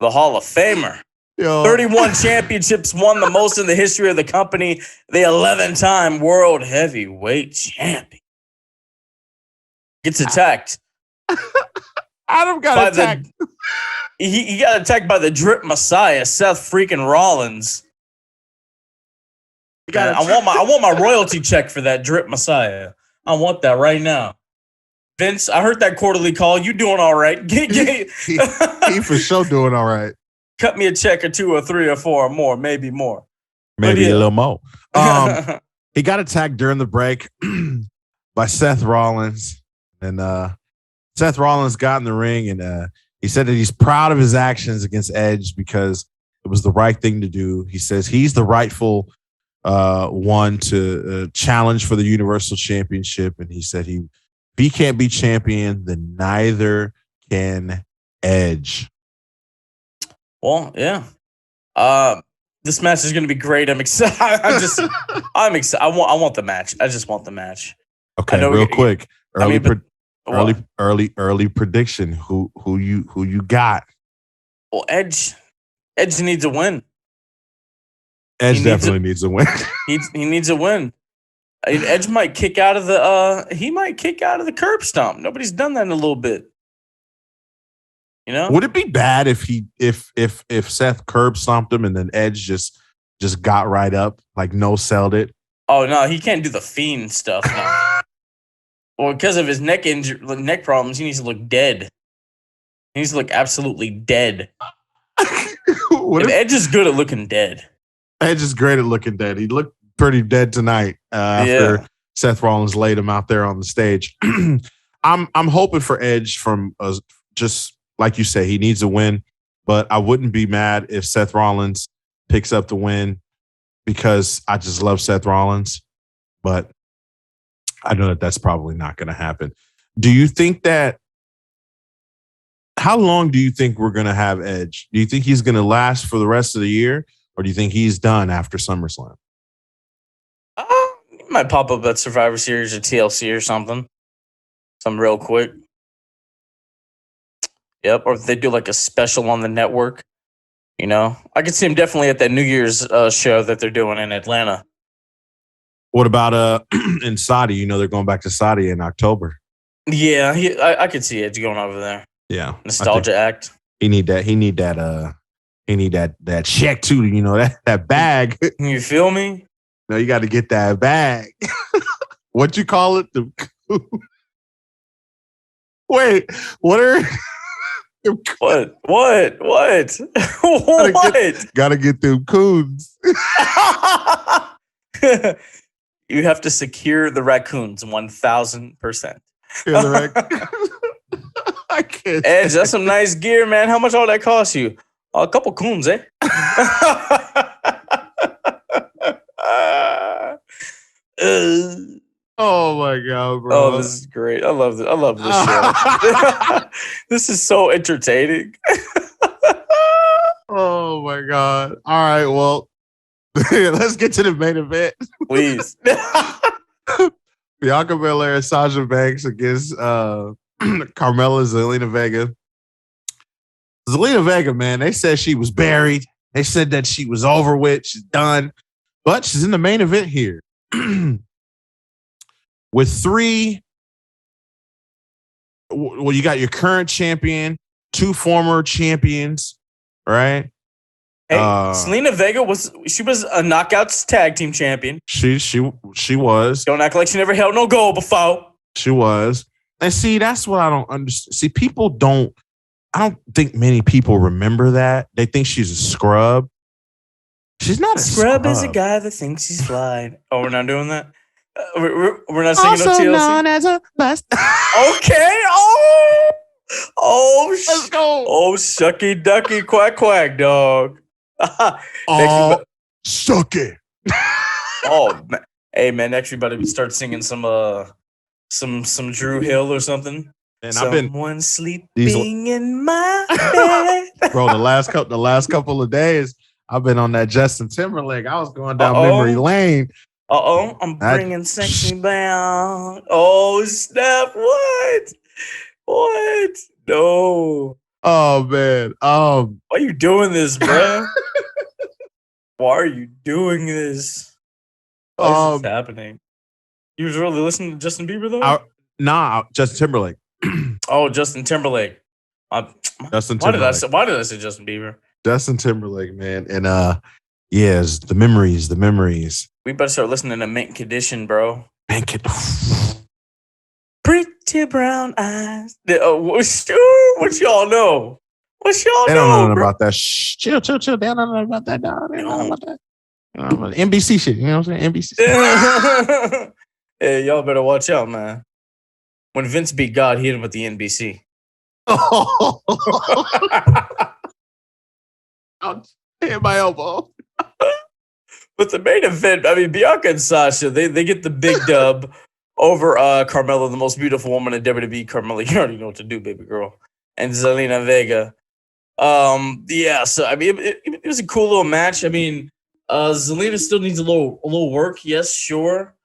Speaker 2: The Hall of Famer. 31 championships, won the most in the history of the company. The 11-time world heavyweight champion. Gets attacked.
Speaker 1: Adam got attacked.
Speaker 2: He got attacked by the drip messiah, Seth freaking Rollins. I want my royalty check for that drip messiah. I want that right now. Vince, I heard that quarterly call. You doing all right?
Speaker 1: He for sure doing all right.
Speaker 2: Cut me a check or 2 or 3 or 4 or more, maybe more.
Speaker 1: Maybe a little more. He got attacked during the break by Seth Rollins. And Seth Rollins got in the ring and he said that he's proud of his actions against Edge because it was the right thing to do. He says he's the rightful one to challenge for the Universal Championship. And he said if he can't be champion, then neither can Edge.
Speaker 2: Well, yeah. This match is going to be great. I'm excited. I'm excited. I want the match. I just want the match.
Speaker 1: Okay, real quick. Early prediction. Who you got?
Speaker 2: Well, Edge needs a win.
Speaker 1: Edge definitely needs a win.
Speaker 2: He needs a win. Edge might kick out of the curb stomp. Nobody's done that in a little bit.
Speaker 1: Would it be bad if Seth curb stomped him and then Edge just got right up, like no-selled it?
Speaker 2: Oh no, he can't do the Fiend stuff now. Well, because of his neck problems, he needs to look dead. He needs to look absolutely dead. And Edge is good at looking dead.
Speaker 1: Edge is great at looking dead. He looked pretty dead tonight after Seth Rollins laid him out there on the stage. I'm hoping for Edge from just. Like you say, he needs a win, but I wouldn't be mad if Seth Rollins picks up the win because I just love Seth Rollins, but I know that that's probably not going to happen. Do you think how long do you think we're going to have Edge? Do you think he's going to last for the rest of the year, or do you think he's done after SummerSlam?
Speaker 2: He might pop up at Survivor Series or TLC or something real quick. Yep, or if they do like a special on the network, I could see him definitely at that New Year's show that they're doing in Atlanta.
Speaker 1: What about in Saudi? They're going back to Saudi in October.
Speaker 2: Yeah, I could see Edge going over there.
Speaker 1: Yeah,
Speaker 2: nostalgia act.
Speaker 1: He need that check too. That bag.
Speaker 2: You feel me?
Speaker 1: No, you got to get that bag. What you call it? Wait, what are?
Speaker 2: What?
Speaker 1: Gotta get them coons.
Speaker 2: You have to secure the raccoons 1,000%.
Speaker 1: I can't.
Speaker 2: Edge, that's some nice gear, man. How much all that cost you? A couple coons, eh?
Speaker 1: Oh my God, bro.
Speaker 2: Oh, this is great. I love this. I love this show. This is so entertaining.
Speaker 1: Oh my God. All right, well, let's get to the main event.
Speaker 2: Please.
Speaker 1: Bianca Belair and Sasha Banks against Carmella, Zelina Vega. Zelina Vega, man, they said she was buried. They said that she was over with. She's done. But she's in the main event here. With you got your current champion, 2 former champions, right?
Speaker 2: Hey, Zelina Vega was a knockouts tag team champion.
Speaker 1: She was.
Speaker 2: Don't act like she never held no gold before.
Speaker 1: She was. And see, that's what I don't understand. See, I don't think many people remember that. They think she's a scrub. She's not a scrub.
Speaker 2: Is a guy that thinks he's fly. Oh, we're not doing that? We're not singing no TLC?
Speaker 1: Known as a bust.
Speaker 2: Okay. Let's go. Oh, shucky ducky quack quack, dog.
Speaker 1: Suck it.
Speaker 2: Man. Hey, man, next we better start singing some Drew Hill or something.
Speaker 1: And
Speaker 2: Someone sleeping in my bed.
Speaker 1: Bro, the last couple of days, I've been on that Justin Timberlake. I was going down memory lane.
Speaker 2: I'm bringing sexy down. Oh, snap. What? No.
Speaker 1: Oh, man.
Speaker 2: Why are you doing this, bro? Why are you doing this? Why is this happening? You was really listening to Justin Bieber, though?
Speaker 1: Justin Timberlake.
Speaker 2: Oh, Justin Timberlake.
Speaker 1: Justin Timberlake.
Speaker 2: Why did I say Justin Bieber?
Speaker 1: Justin Timberlake, man. And yes, the memories.
Speaker 2: We better start listening to Mint Condition, bro.
Speaker 1: Mint Condition.
Speaker 2: Pretty brown eyes. What y'all know?
Speaker 1: They don't know nothing about that. Chill. They don't know nothing about that, dog. They don't know about that. NBC shit. You know what I'm saying? NBC shit.
Speaker 2: Hey, y'all better watch out, man. When Vince beat God, he hit him with the NBC.
Speaker 1: I'll hit my elbow.
Speaker 2: But the main event, I mean, Bianca and Sasha, they get the big dub over Carmella, the most beautiful woman in WWE. Carmella, you already know what to do, baby girl. And Zelina Vega. So I mean, it was a cool little match. I mean, Zelina still needs a little work. Yes, sure.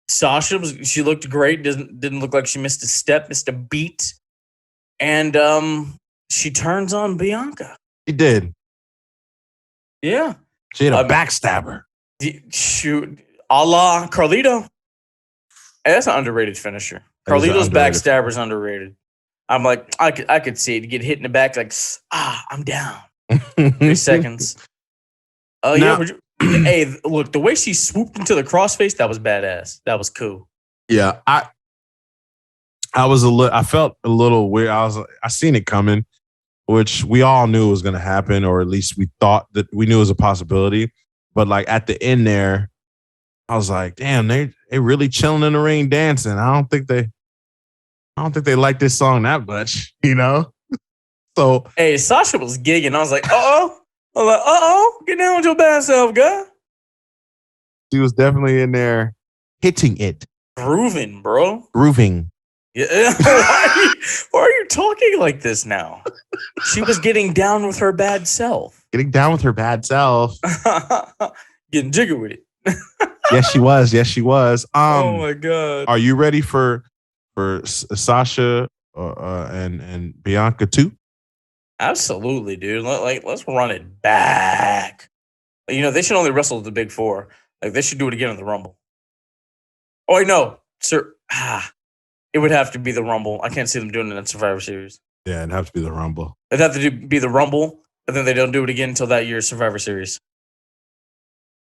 Speaker 2: Sasha she looked great. Didn't look like she missed a step, missed a beat. And she turns on Bianca.
Speaker 1: She did.
Speaker 2: Yeah.
Speaker 1: She had a backstabber.
Speaker 2: Shoot. A la Carlito. Hey, that's an underrated finisher. Carlito's backstabber's underrated. I'm like, I could see it. Get hit in the back like, I'm down. 3 seconds. Hey, look, the way she swooped into the crossface, that was badass. That was cool.
Speaker 1: Yeah, I felt a little weird. I seen it coming, which we all knew was going to happen, or at least we thought that we knew it was a possibility. But like at the end there, I was like, damn, they really chilling in the ring dancing. I don't think they like this song that much, you know? So
Speaker 2: hey, Sasha was gigging. I was like, get down with your bad self, guy.
Speaker 1: She was definitely in there hitting it.
Speaker 2: Grooving, bro.
Speaker 1: Grooving.
Speaker 2: Yeah. Why are you talking like this now? She was getting down with her bad self.
Speaker 1: Getting down with her bad self.
Speaker 2: Getting jiggy with it.
Speaker 1: Yes, she was.
Speaker 2: Oh my God.
Speaker 1: Are you ready for Sasha and Bianca too?
Speaker 2: Absolutely, dude. Let's run it back. You know, they should only wrestle the big four. Like, they should do it again in the Rumble. Oh, wait, no. Sir. It would have to be the Rumble. I can't see them doing it in Survivor Series.
Speaker 1: Yeah, it'd have to be the Rumble.
Speaker 2: It'd have to be the Rumble, and then they don't do it again until that year's Survivor Series.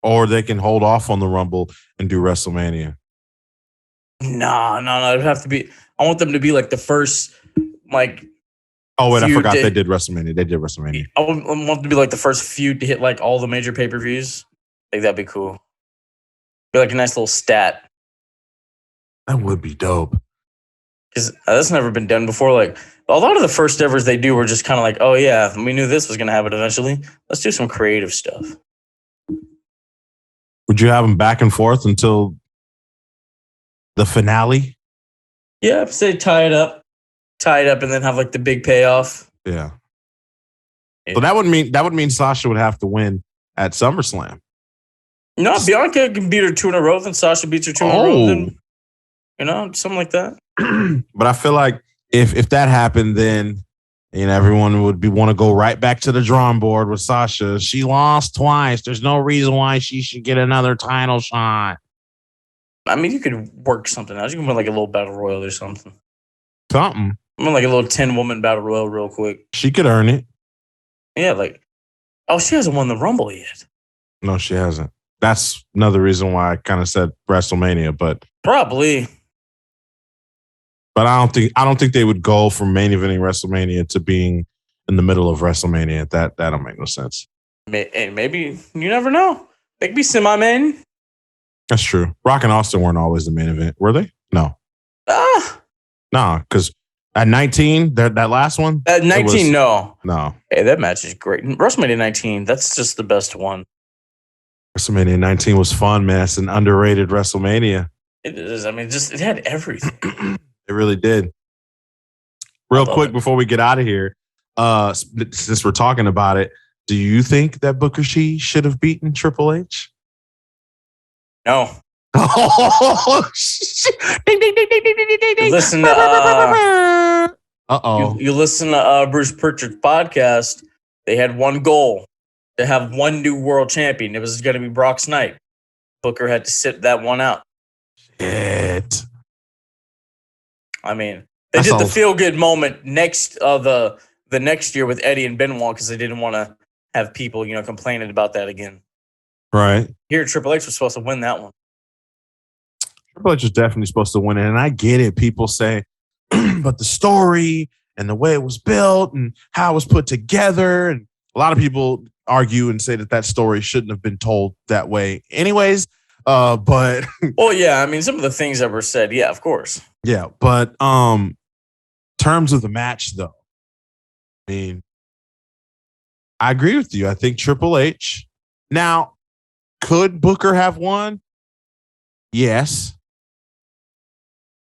Speaker 1: Or they can hold off on the Rumble and do WrestleMania.
Speaker 2: No. It'd have to be. I want them to be like the first, like.
Speaker 1: Oh, wait, I forgot they did WrestleMania. They did WrestleMania.
Speaker 2: I want them to be like the first feud to hit like all the major pay-per-views. Like, that'd be cool. Be like a nice little stat.
Speaker 1: That would be dope.
Speaker 2: Because that's never been done before. Like, a lot of the first evers they do were just kind of like, oh, yeah, we knew this was going to happen eventually. Let's do some creative stuff.
Speaker 1: Would you have them back and forth until the finale?
Speaker 2: Yeah, say tie it up, and then have like the big payoff.
Speaker 1: Yeah. So that would mean Sasha would have to win at SummerSlam.
Speaker 2: No, Bianca can beat her 2 in a row, then Sasha beats her 2 in a row, then, you know, something like that.
Speaker 1: But I feel like if that happened, then everyone would want to go right back to the drawing board with Sasha. She lost twice. There's no reason why she should get another title shot.
Speaker 2: I mean, you could work something else. You can win like a little battle royal or something.
Speaker 1: Something.
Speaker 2: I'm like a little 10-woman battle royal real quick.
Speaker 1: She could earn it.
Speaker 2: Yeah, like Oh, she hasn't won the Rumble yet.
Speaker 1: No, she hasn't. That's another reason why I kind of said WrestleMania, but
Speaker 2: probably.
Speaker 1: But I don't think they would go from main eventing WrestleMania to being in the middle of WrestleMania. That don't make no sense.
Speaker 2: Maybe you never know. They could be semi-main.
Speaker 1: That's true. Rock and Austin weren't always the main event, were they? No. No, because at 19, that last one.
Speaker 2: At 19, no.
Speaker 1: Hey,
Speaker 2: that match is great. WrestleMania 19, that's just the best one.
Speaker 1: WrestleMania 19 was fun, man. It's an underrated WrestleMania.
Speaker 2: It is. I mean, it had everything.
Speaker 1: It really did. Real quick before we get out of here, since we're talking about it, do you think that Booker T should have beaten Triple H?
Speaker 2: No.
Speaker 1: Oh, shit. Ding, ding, ding, ding, ding, ding, ding, ding.
Speaker 2: Listen to you listen to Bruce Pritchard's podcast. They had one goal, to have one new world champion. It was going to be Brock's night. Booker had to sit that one out.
Speaker 1: Shit.
Speaker 2: I mean, they did the feel good moment the next year with Eddie and Benoit because they didn't want to have people, complaining about that again.
Speaker 1: Right.
Speaker 2: Here, Triple H was supposed to win that one.
Speaker 1: Triple H was definitely supposed to win it, and I get it. People say, but the story and the way it was built and how it was put together, and a lot of people argue and say that story shouldn't have been told that way anyways. But
Speaker 2: well, yeah, I mean, some of the things that were said, yeah, of course.
Speaker 1: Yeah, but terms of the match, though, I mean, I agree with you. I think Triple H. Now, could Booker have won? Yes.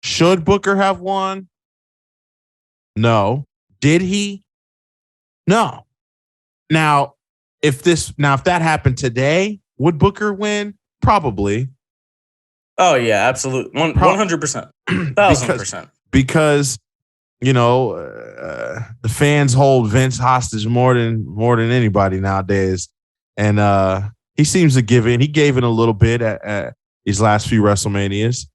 Speaker 1: Should Booker have won? No. Did he? No. Now, if that happened today, would Booker win? Probably.
Speaker 2: Oh yeah, absolutely, 100%, 1,000%.
Speaker 1: Because the fans hold Vince hostage more than anybody nowadays, and he seems to give in. He gave in a little bit at these last few WrestleManias.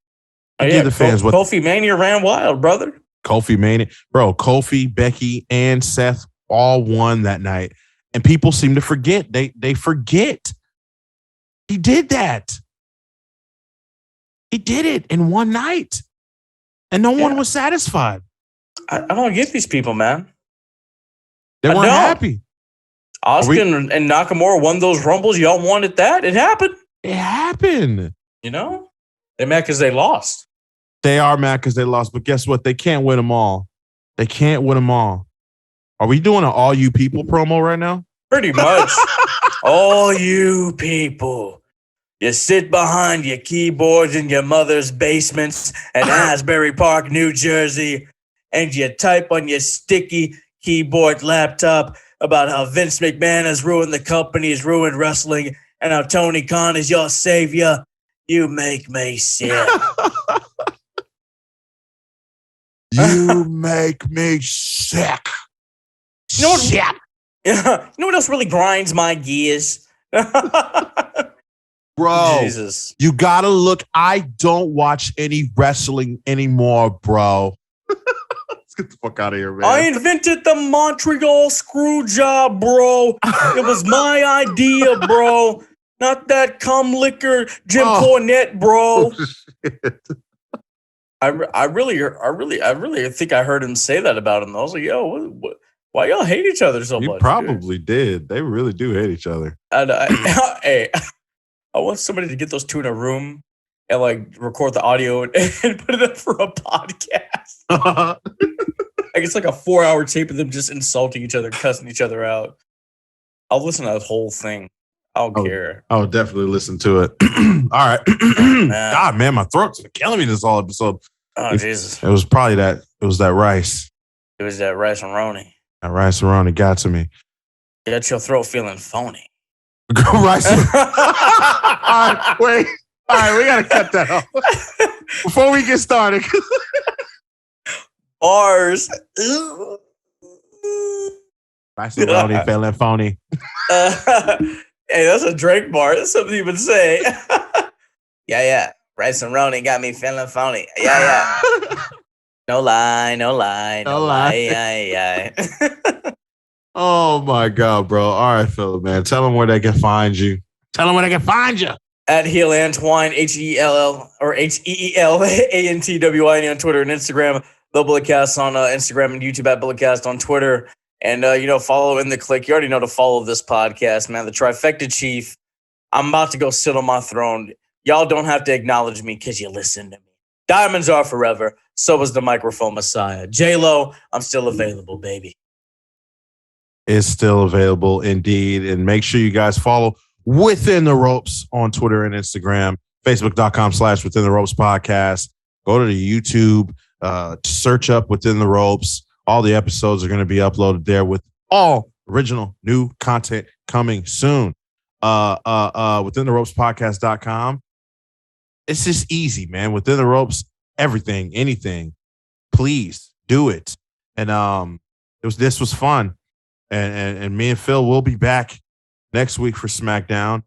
Speaker 2: The fans Kofi Mania ran wild, brother.
Speaker 1: Kofi Mania, bro. Kofi, Becky, and Seth all won that night, and people seem to forget. They forget he did that. He did it in one night, and no one was satisfied.
Speaker 2: I don't get these people, man.
Speaker 1: They weren't happy.
Speaker 2: Austin and Nakamura won those Rumbles. Y'all wanted that. It happened.
Speaker 1: It happened.
Speaker 2: They're mad because they lost.
Speaker 1: They are mad because they lost, but guess what? They can't win them all. They can't win them all. Are we doing an all you people promo right now?
Speaker 2: Pretty much. All you people. You sit behind your keyboards in your mother's basements in Asbury Park, New Jersey, and you type on your sticky keyboard laptop about how Vince McMahon has ruined the company, has ruined wrestling, and how Tony Khan is your savior. You make me sick.
Speaker 1: You make me sick.
Speaker 2: You know what else really grinds my gears?
Speaker 1: Bro,
Speaker 2: Jesus.
Speaker 1: You gotta look. I don't watch any wrestling anymore, bro. Let's get the fuck out of here, man.
Speaker 2: I invented the Montreal screw job, bro. It was my idea, bro. Not that cum liquor Jim Cornette, bro. I really think I heard him say that about him. I was like, yo, why y'all hate each other so much?
Speaker 1: You probably did. They really do hate each other.
Speaker 2: Hey, I want somebody to get those two in a room and record the audio and put it up for a podcast. It's like a 4-hour tape of them just insulting each other, cussing each other out. I'll listen to that whole thing. I don't care.
Speaker 1: I'll definitely listen to it. All right. God, man, my throat's been killing me this whole episode.
Speaker 2: Oh, Jesus.
Speaker 1: It was probably that. It was that rice.
Speaker 2: It was that rice and roni.
Speaker 1: That rice and roni got to me.
Speaker 2: Got your throat feeling phony.
Speaker 1: Rice. All right, wait. All right, we gotta cut that off before we get started.
Speaker 2: Bars.
Speaker 1: Rice and roni feeling phony.
Speaker 2: Hey, that's a Drake bar. That's something you would say. Yeah. Rice and roni got me feeling phony. Yeah. No lie. Yeah.
Speaker 1: Oh my God, bro. All right, Phillip, man. Tell them where they can find you. Tell them where they can find you.
Speaker 2: At Heel Antwine, HELL or HEELANTWINE on Twitter and Instagram. The Bulletcast on Instagram and YouTube at Bulletcast on Twitter. And, follow In the Click. You already know to follow this podcast, man. The Trifecta Chief. I'm about to go sit on my throne. Y'all don't have to acknowledge me because you listen to me. Diamonds are forever. So is the microphone messiah. J-Lo, I'm still available, baby.
Speaker 1: Is still available indeed. And make sure you guys follow Within the Ropes on Twitter and Instagram, Facebook.com/Within the Ropes podcast. Go to the YouTube, search up Within the Ropes. All the episodes are going to be uploaded there with all original new content coming soon. Within the Ropes podcast.com. It's just easy, man. Within the Ropes, everything, anything. Please do it. And this was fun. And me and Phil will be back next week for SmackDown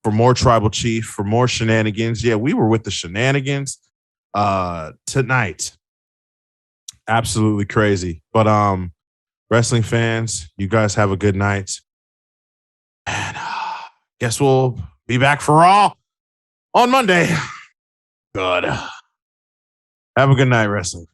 Speaker 1: for more Tribal Chief, for more shenanigans. Yeah, we were with the shenanigans tonight. Absolutely crazy. But wrestling fans, you guys have a good night. And guess we'll be back for Raw on Monday. Good. Have a good night, wrestling.